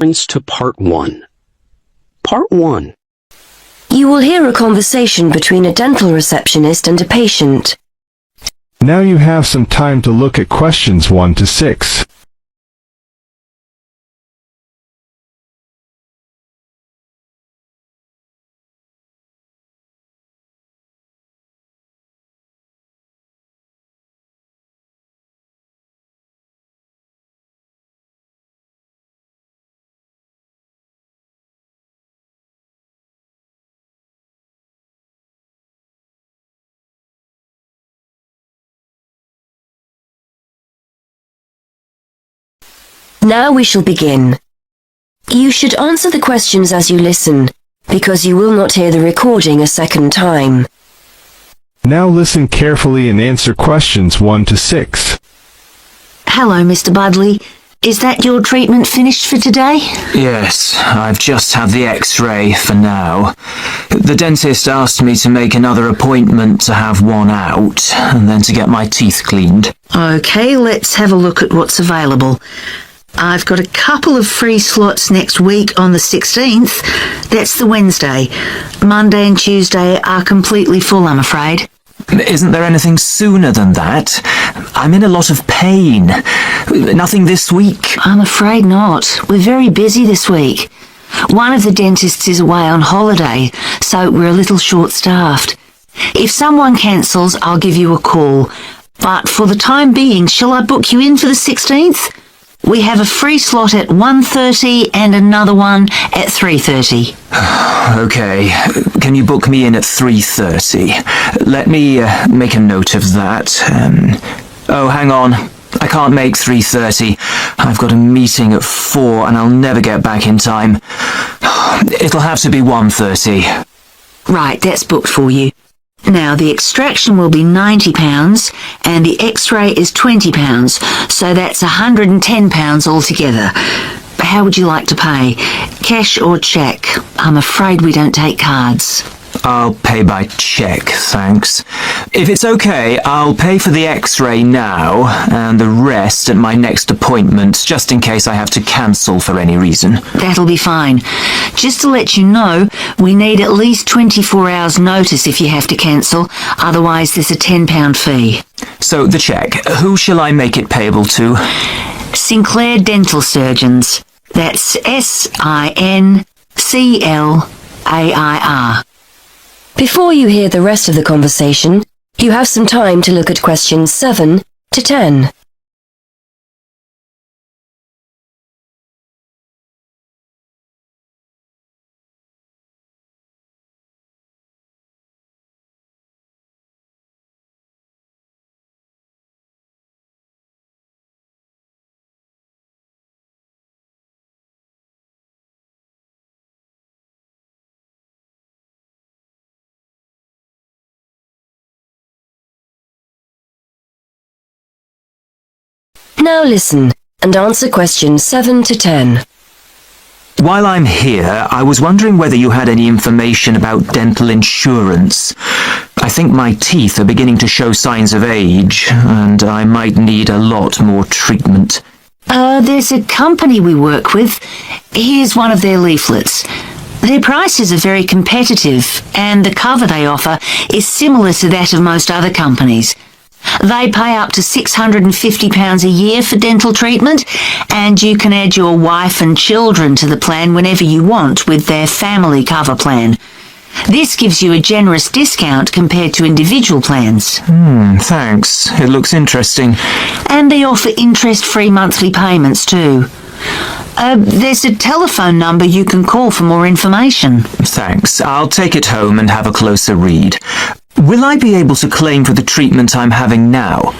reference to Part 1. Part 1. You will hear a conversation between a dental receptionist and a patient. Now you have some time to look at questions 1 to 6. Now we shall begin. You should answer the questions as you listen, because you will not hear the recording a second time. Now listen carefully and answer questions 1 to 6. Hello, Mr. Budley. Is that your treatment finished for today? Yes, I've just had the X-ray for now. The dentist asked me to make another appointment to have one out, and then to get my teeth cleaned. Okay, let's have a look at what's available. I've got a couple of free slots next week on the 16th. That's the Wednesday. Monday and Tuesday are completely full, I'm afraid. Isn't there anything sooner than that? I'm in a lot of pain. Nothing this week? I'm afraid not. We're very busy this week. One of the dentists is away on holiday, so we're a little short-staffed. If someone cancels, I'll give you a call. But for the time being, shall I book you in for the 16th? We have a free slot at 1:30 and another one at 3:30. Okay, can you book me in at 3:30? Let me make a note of that. Oh, hang on. I can't make 3:30. I've got a meeting at 4 and I'll never get back in time. It'll have to be 1:30. Right, that's booked for you. Now, the extraction will be £90 and the X-ray is £20, so that's £110 altogether. How would you like to pay? Cash or cheque? I'm afraid we don't take cards. I'll pay by cheque, thanks. If it's okay, I'll pay for the X-ray now and the rest at my next appointment, just in case I have to cancel for any reason. That'll be fine. Just to let you know, we need at least 24 hours notice if you have to cancel, otherwise there's a £10 fee. So, the cheque, who shall I make it payable to? Sinclair Dental Surgeons. That's SINCLAIR. Before you hear the rest of the conversation, you have some time to look at questions 7 to 10. Now listen and answer questions 7 to 10. While I'm here, I was wondering whether you had any information about dental insurance. I think my teeth are beginning to show signs of age, and I might need a lot more treatment. There's a company we work with. Here's one of their leaflets. Their prices are very competitive, and the cover they offer is similar to that of most other companies. They pay up to £650 a year for dental treatment, and you can add your wife and children to the plan whenever you want with their family cover plan. This gives you a generous discount compared to individual plans. Thanks. It looks interesting. And they offer interest-free monthly payments too. There's a telephone number you can call for more information. Thanks. I'll take it home and have a closer read. Will I be able to claim for the treatment I'm having now?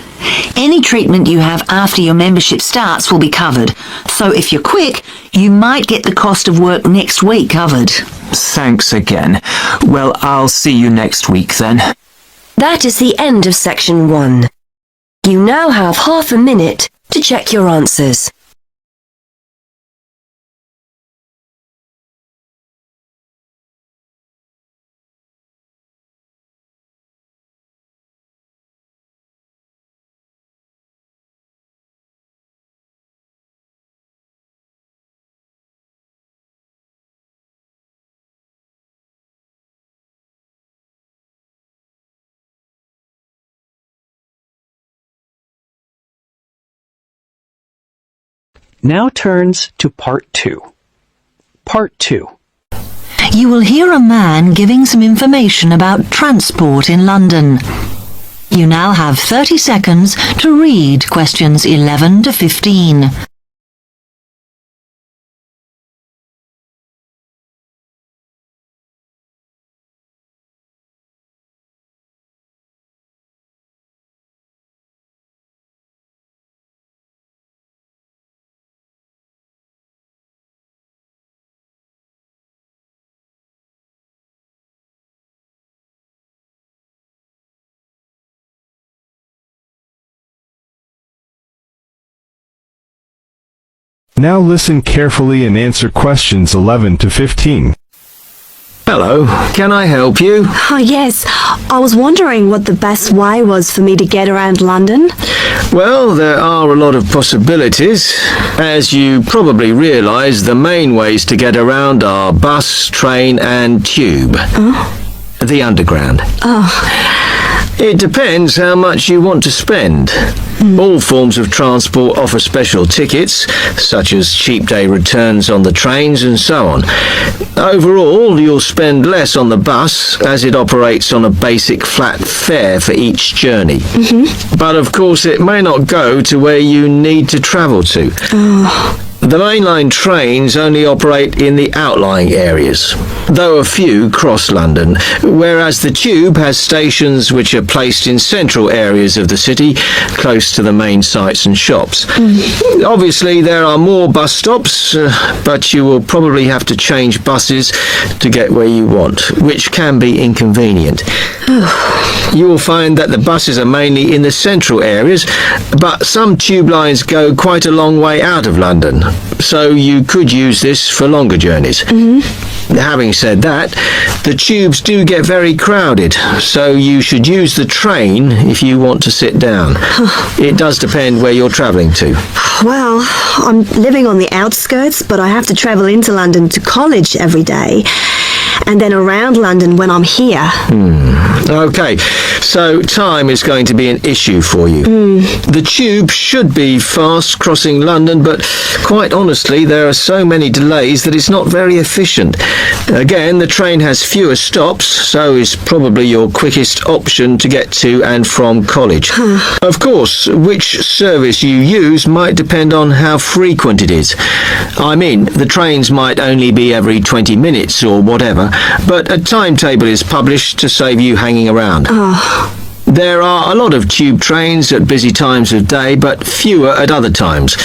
Any treatment you have after your membership starts will be covered. So if you're quick, you might get the cost of work next week covered. Thanks again. Well, I'll see you next week then. That is the end of section 1. You now have half a minute to check your answers. Now turns to Part 2. Part 2. You will hear a man giving some information about transport in London. You now have 30 seconds to read questions 11 to 15. Now listen carefully and answer questions 11 to 15. Hello, can I help you? Oh, yes. I was wondering what the best way was for me to get around London. Well, there are a lot of possibilities. As you probably realise, the main ways to get around are bus, train and tube. Oh. The Underground. Oh. It depends how much you want to spend. All forms of transport offer special tickets, such as cheap day returns on the trains and so on. Overall, you'll spend less on the bus, as it operates on a basic flat fare for each journey. But of course, it may not go to where you need to travel to. Oh. The mainline trains only operate in the outlying areas, though a few cross London, whereas the tube has stations which are placed in central areas of the city, close to the main sites and shops. Obviously, there are more bus stops, but you will probably have to change buses to get where you want, which can be inconvenient. You will find that the buses are mainly in the central areas, but some tube lines go quite a long way out of London, so you could use this for longer journeys. Having said that, the tubes do get very crowded, so you should use the train if you want to sit down. It does depend where you're travelling to. Well, I'm living on the outskirts, but I have to travel into London to college every day, and then around London when I'm here. Okay, so time is going to be an issue for you. The tube should be fast crossing London, but quite honestly, there are so many delays that it's not very efficient. Again, the train has fewer stops, so is probably your quickest option to get to and from college. Of course, which service you use might depend on how frequent it is. I mean, the trains might only be every 20 minutes or whatever, but a timetable is published to save you hanging around. There are a lot of tube trains at busy times of day, but fewer at other times,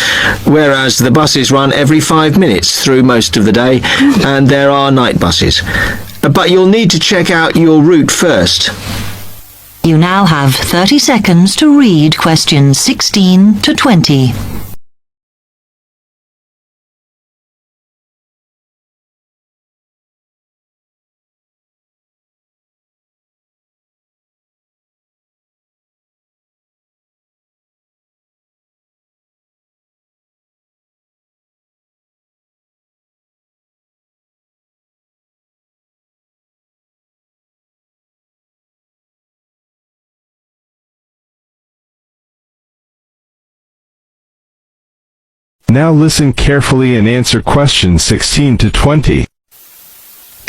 whereas the buses run every 5 minutes through most of the day, and there are night buses. But you'll need to check out your route first. You now have 30 seconds to read questions 16 to 20. Now listen carefully and answer questions 16 to 20.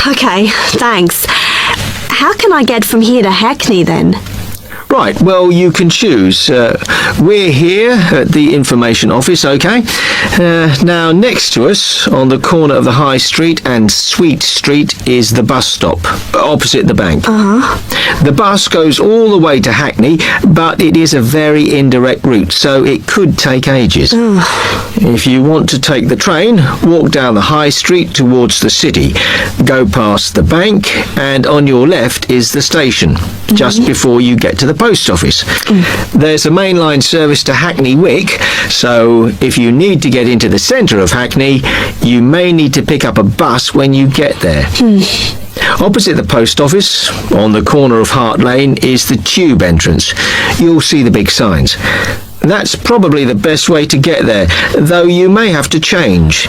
Okay, thanks. How can I get from here to Hackney then? Right, well, you can choose. We're here at the information office, okay? Now, next to us, on the corner of the High Street and Sweet Street, is the bus stop, opposite the bank. The bus goes all the way to Hackney, but it is a very indirect route, so it could take ages. If you want to take the train, walk down the High Street towards the city, go past the bank, and on your left is the station, just before you get to the post office. There's a mainline service to Hackney Wick, so if you need to get into the centre of Hackney, you may need to pick up a bus when you get there. Opposite the post office, on the corner of Hart Lane, is the tube entrance. You'll see the big signs. That's probably the best way to get there, though you may have to change.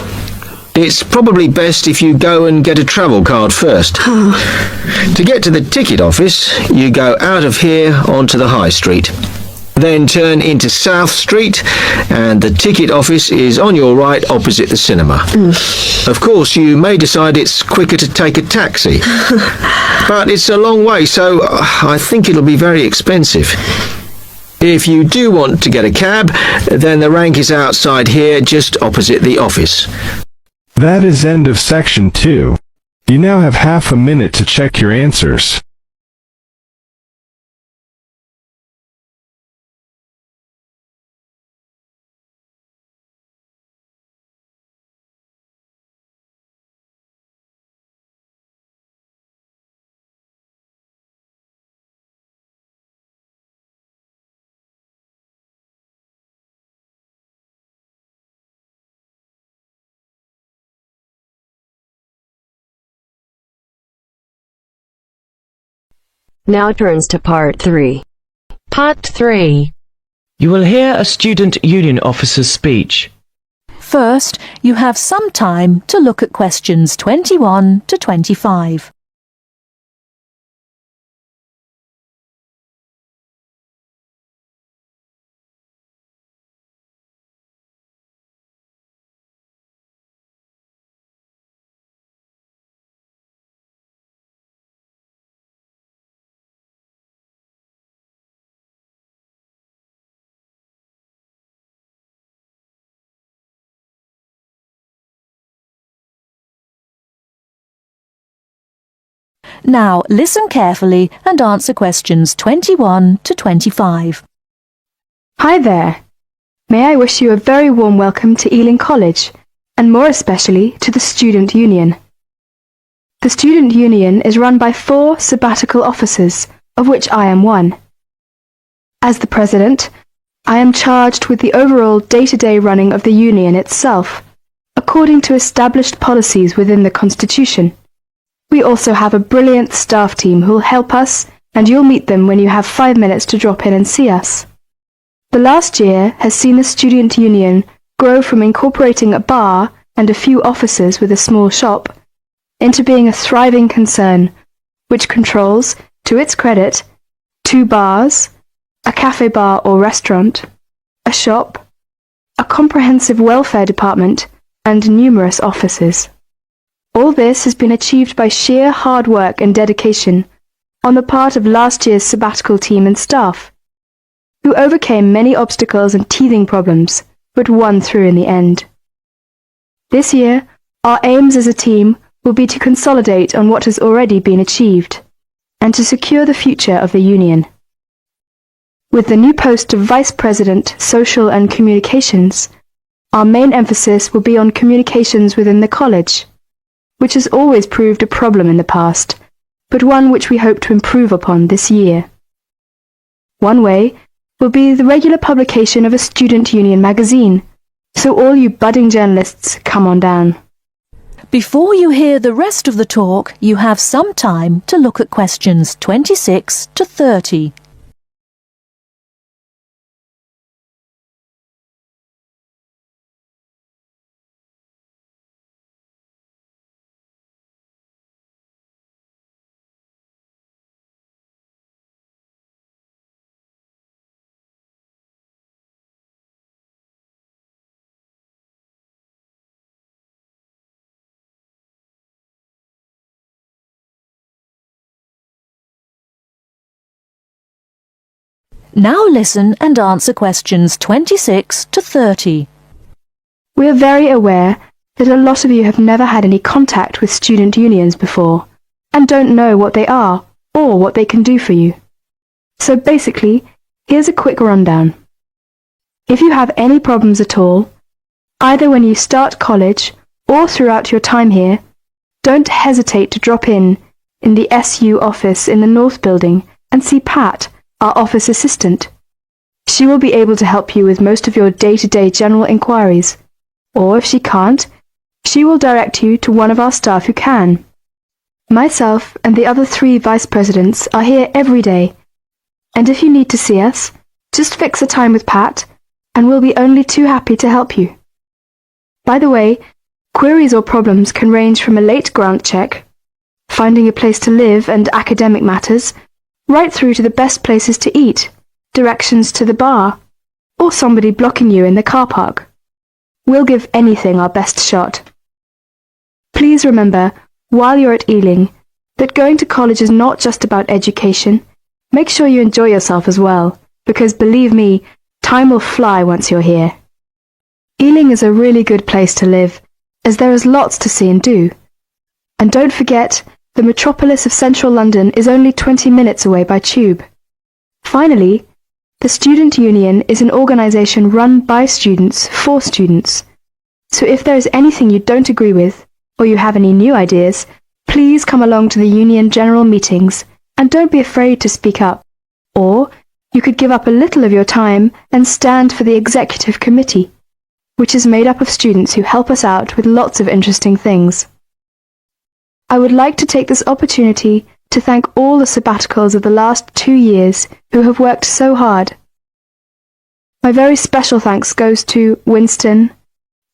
It's probably best if you go and get a travel card first. To get to the ticket office, you go out of here onto the High Street. Then turn into South Street, and the ticket office is on your right opposite the cinema. Of course, you may decide it's quicker to take a taxi, but it's a long way, so I think it'll be very expensive. If you do want to get a cab, then the rank is outside here, just opposite the office. That is end of section 2. You now have half a minute to check your answers. Now turns to Part 3. Part 3. You will hear a student union officer's speech. First, you have some time to look at questions 21 to 25. Now listen carefully and answer questions 21 to 25. Hi there. May I wish you a very warm welcome to Ealing College, and more especially to the Student Union. The Student Union is run by 4 sabbatical officers, of which I am one. As the President, I am charged with the overall day-to-day running of the Union itself, according to established policies within the Constitution. We also have a brilliant staff team who'll help us, and you'll meet them when you have 5 minutes to drop in and see us. The last year has seen the Student Union grow from incorporating a bar and a few officers with a small shop into being a thriving concern, which controls, to its credit, 2 bars, a cafe bar or restaurant, a shop, a comprehensive welfare department, and numerous offices. All this has been achieved by sheer hard work and dedication on the part of last year's sabbatical team and staff, who overcame many obstacles and teething problems, but won through in the end. This year, our aims as a team will be to consolidate on what has already been achieved, and to secure the future of the Union. With the new post of Vice President, Social and Communications, our main emphasis will be on communications within the college, which has always proved a problem in the past, but one which we hope to improve upon this year. One way will be the regular publication of a Student Union magazine, so all you budding journalists, come on down. Before you hear the rest of the talk, you have some time to look at questions 26 to 30. Now listen and answer questions 26 to 30. We are very aware that a lot of you have never had any contact with student unions before, and don't know what they are or what they can do for you. So basically, here's a quick rundown. If you have any problems at all, either when you start college or throughout your time here, don't hesitate to drop in the SU office in the North Building and see Pat, our office assistant. She will be able to help you with most of your day-to-day general inquiries, or if she can't, she will direct you to one of our staff who can. Myself and the other 3 vice presidents are here every day, and if you need to see us, just fix a time with Pat, and we'll be only too happy to help you. By the way, queries or problems can range from a late grant check, finding a place to live and academic matters, right through to the best places to eat, directions to the bar, or somebody blocking you in the car park. We'll give anything our best shot. Please remember, while you're at Ealing, that going to college is not just about education. Make sure you enjoy yourself as well, because believe me, time will fly once you're here. Ealing is a really good place to live, as there is lots to see and do. And don't forget, the metropolis of central London is only 20 minutes away by tube. Finally, the Student Union is an organisation run by students for students. So if there is anything you don't agree with, or you have any new ideas, please come along to the Union General Meetings and don't be afraid to speak up. Or you could give up a little of your time and stand for the Executive Committee, which is made up of students who help us out with lots of interesting things. I would like to take this opportunity to thank all the sabbaticals of the last 2 years who have worked so hard. My very special thanks goes to Winston,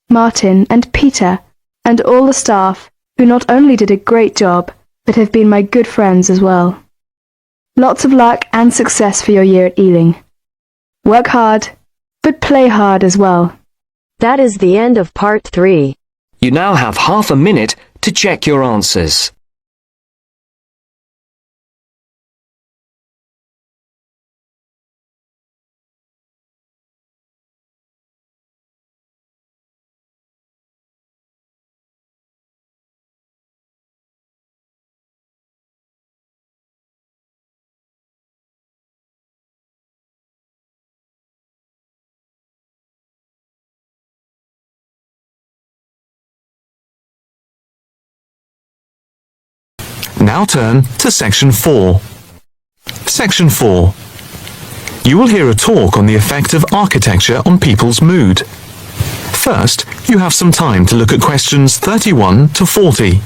Martin and Peter and all the staff who not only did a great job but have been my good friends as well. Lots of luck and success for your year at Ealing. Work hard, but play hard as well. That is the end of part 3. You now have half a minute to check your answers. Now turn to Section 4. Section 4. You will hear a talk on the effect of architecture on people's mood. First, you have some time to look at questions 31 to 40.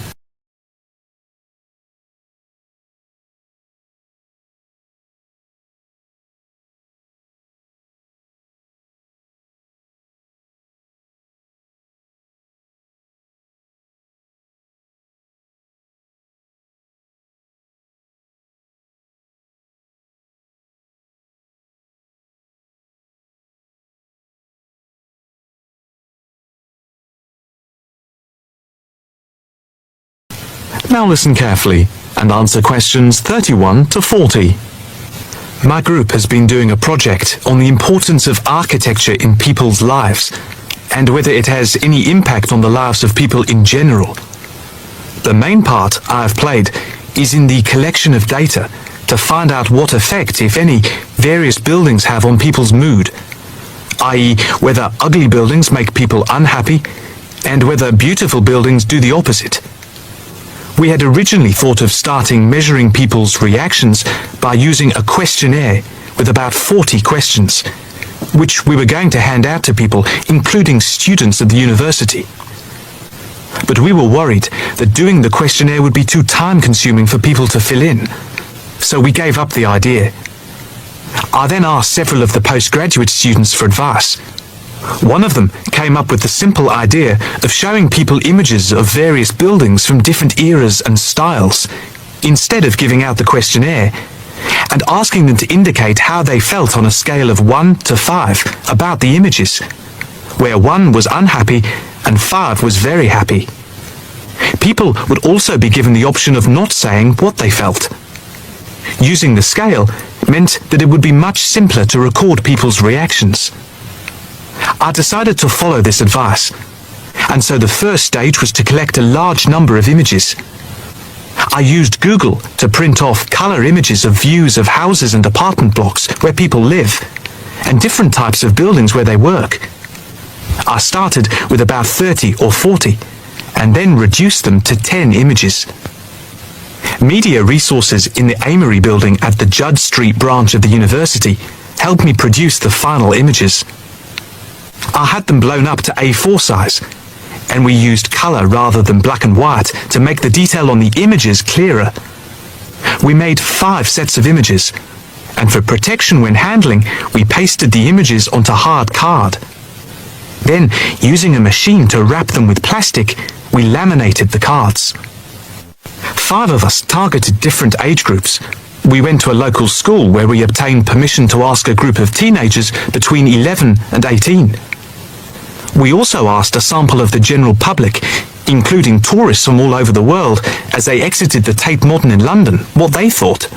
Now listen carefully and answer questions 31 to 40. My group has been doing a project on the importance of architecture in people's lives and whether it has any impact on the lives of people in general. The main part I have played is in the collection of data to find out what effect, if any, various buildings have on people's mood, i.e. whether ugly buildings make people unhappy and whether beautiful buildings do the opposite. We had originally thought of starting measuring people's reactions by using a questionnaire with about 40 questions, which we were going to hand out to people, including students at the university. But we were worried that doing the questionnaire would be too time-consuming for people to fill in, so we gave up the idea. I then asked several of the postgraduate students for advice. One of them came up with the simple idea of showing people images of various buildings from different eras and styles, instead of giving out the questionnaire, and asking them to indicate how they felt on a scale of 1 to 5 about the images, where 1 was unhappy and 5 was very happy. People would also be given the option of not saying what they felt. Using the scale meant that it would be much simpler to record people's reactions. I decided to follow this advice, and so the first stage was to collect a large number of images. I used Google to print off colour images of views of houses and apartment blocks where people live, and different types of buildings where they work. I started with about 30 or 40, and then reduced them to 10 images. Media resources in the Amory building at the Judd Street branch of the university helped me produce the final images. I had them blown up to A4 size, and we used colour rather than black and white to make the detail on the images clearer. We made 5 sets of images, and for protection when handling, we pasted the images onto hard card. Then, using a machine to wrap them with plastic, we laminated the cards. 5 of us targeted different age groups, We went to a local school where we obtained permission to ask a group of teenagers between 11 and 18. We also asked a sample of the general public, including tourists from all over the world, as they exited the Tate Modern in London, what they thought.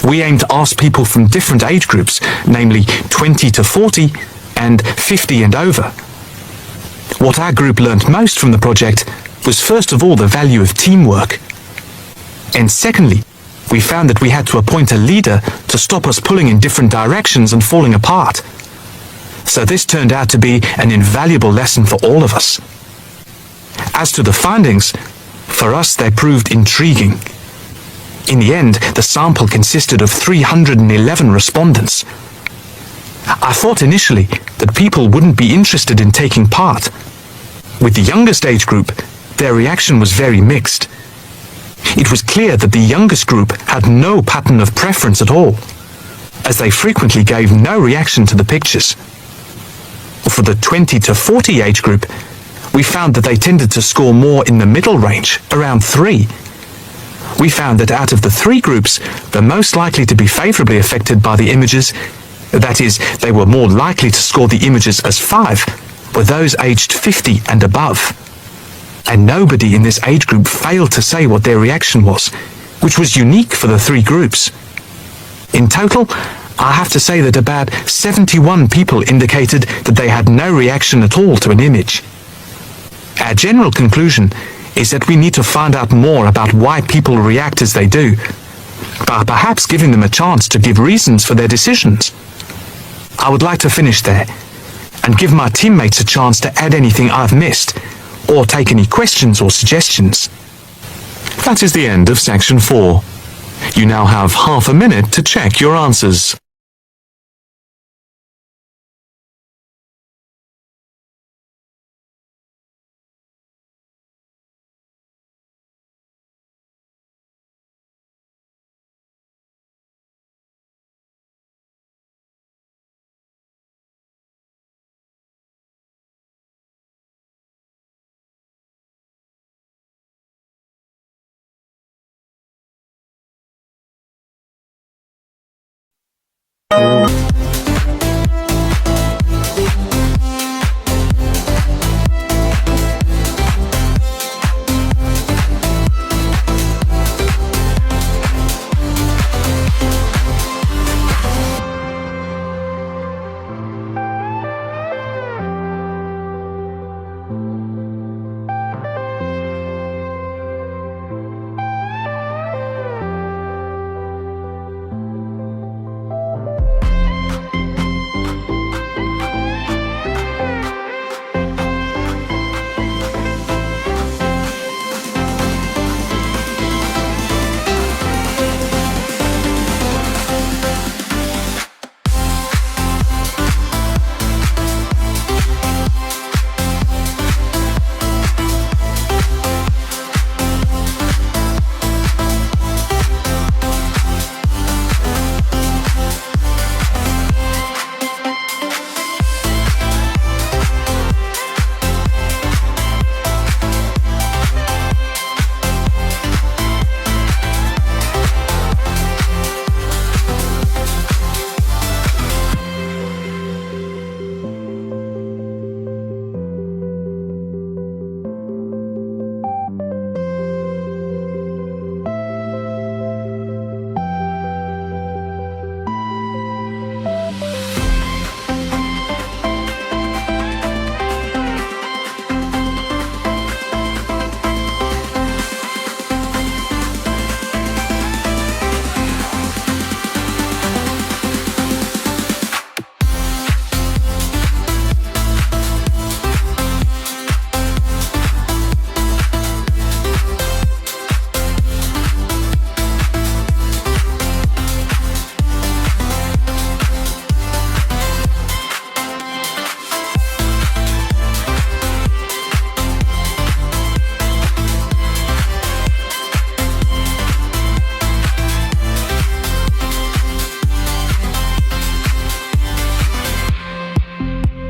We aimed to ask people from different age groups, namely 20 to 40 and 50 and over. What our group learnt most from the project was first of all the value of teamwork. And secondly, we found that we had to appoint a leader to stop us pulling in different directions and falling apart. So this turned out to be an invaluable lesson for all of us. As to the findings, for us they proved intriguing. In the end, the sample consisted of 311 respondents. I thought initially that people wouldn't be interested in taking part. With the youngest age group, their reaction was very mixed. It was clear that the youngest group had no pattern of preference at all, as they frequently gave no reaction to the pictures. For the 20 to 40 age group, we found that they tended to score more in the middle range, around 3. We found that out of the 3 groups, the most likely to be favourably affected by the images, that is, they were more likely to score the images as 5, were those aged 50 and above. And nobody in this age group failed to say what their reaction was, which was unique for the 3 groups. In total, I have to say that about 71 people indicated that they had no reaction at all to an image. Our general conclusion is that we need to find out more about why people react as they do, by perhaps giving them a chance to give reasons for their decisions. I would like to finish there, and give my teammates a chance to add anything I've missed, or take any questions or suggestions. That is the end of section 4. You now have half a minute to check your answers.